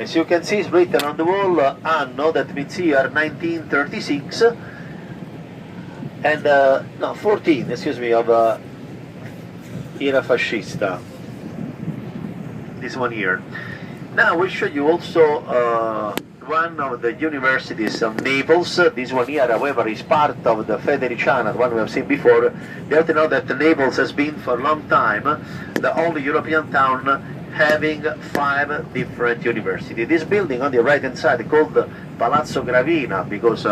As you can see, it's written on the wall, anno, that means year 1936, and, no, 14, excuse me, of era fascista, this one here. Now we'll show you also one of the universities of Naples. This one here, however, is part of the Federiciana, the one we have seen before. You have to know that Naples has been for a long time the only European town having 5 different universities. This building on the right hand side, called Palazzo Gravina, because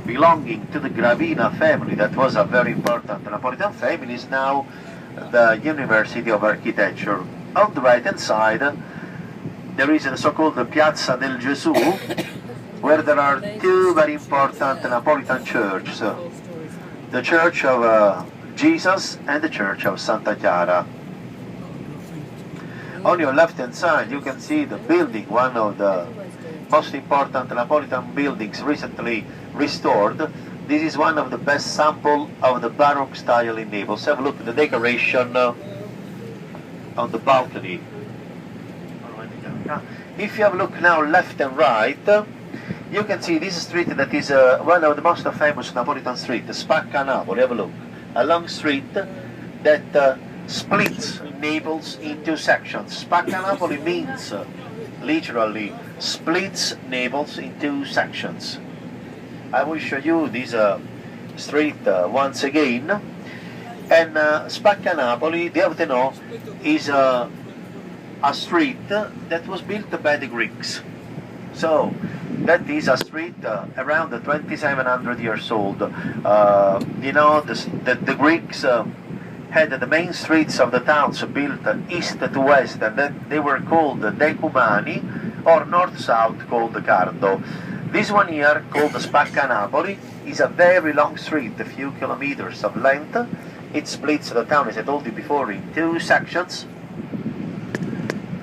belonging to the Gravina family, that was a very important Napolitan family, is now the University of Architecture. On the right hand side there is the so-called Piazza del Gesù, where there are 2 very important Napolitan churches, the Church of Jesus and the Church of Santa Chiara. On your left hand side you can see the building, one of the most important Napolitan buildings recently restored. This is one of the best sample of the Baroque style in Naples. Have a look at the decoration on the balcony. If you have a look now left and right, you can see this street that is one of the most famous Napolitan streets, Spacca Napoli. Have a look. A long street that splits Naples in 2 sections. Spacca Napoli means literally splits Naples in 2 sections. I will show you this street once again. And Spacca Napoli, you have to know, is a street that was built by the Greeks. So that is a street around 2700 years old. You know, the Greeks had the main streets of the towns built east to west, and then they were called Decumani, or north-south called Cardo. This one here, called Spacca Napoli, is a very long street, a few kilometers of length. It splits the town, as I told you before, in 2 sections.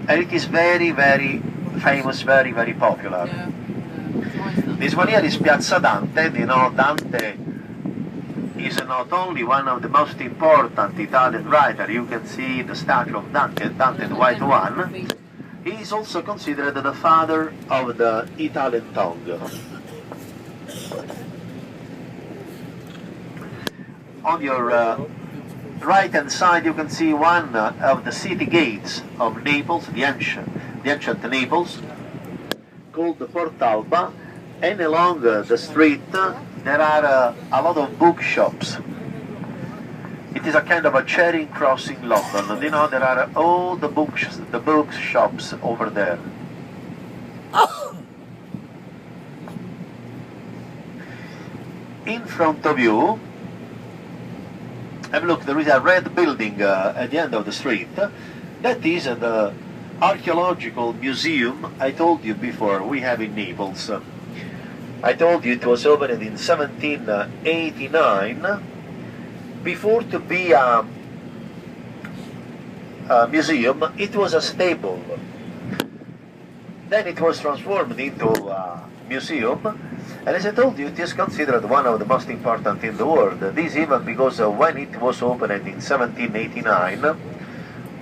And it is very, very famous, very, very popular. This one here is Piazza Dante. You know, Dante is not only one of the most important Italian writers. You can see the statue of Dante, Dante the White One. He is also considered the father of the Italian tongue. On your right hand side you can see one of the city gates of Naples, the ancient Naples, called the Portalba, and along the street there are a lot of bookshops. It is a kind of a Charing Cross in London. You know, there are all the bookshops over there. In front of you, have a look, there is a red building at the end of the street. That is the archaeological museum I told you before we have in Naples. I told you it was opened in 1789. Before to be a museum, it was a stable. Then it was transformed into a museum, and as I told you, it is considered one of the most important in the world. This even because when it was opened in 1789,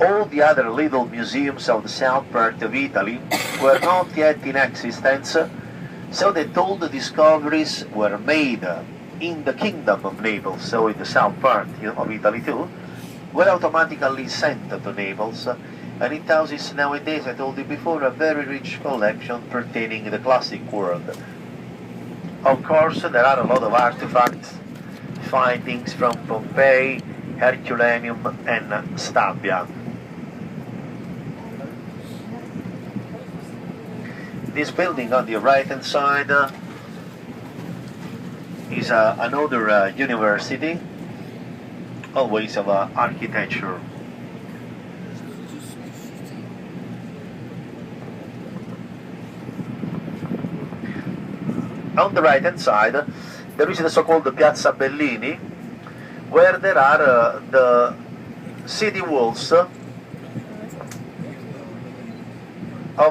all the other little museums of the south part of Italy were not yet in existence, so that all the discoveries were made in the kingdom of Naples, so in the south part of Italy too, were automatically sent to Naples, and it houses nowadays, I told you before, a very rich collection pertaining to the classic world. Of course, there are a lot of artifacts, findings from Pompeii, Herculaneum and Stabia. This building on the right hand side is another university, always of architecture. On the right hand side there is the so-called Piazza Bellini, where there are the city walls of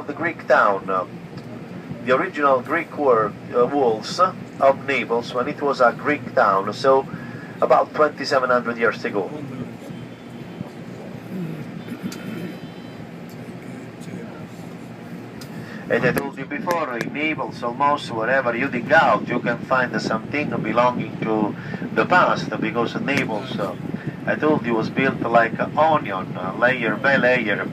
the Greek town, the original Greek walls of Naples when it was a Greek town, so about 2700 years ago. As I told you before, in Naples, almost wherever you dig out, you can find something belonging to the past, because Naples, I told you, was built like an onion, layer by layer.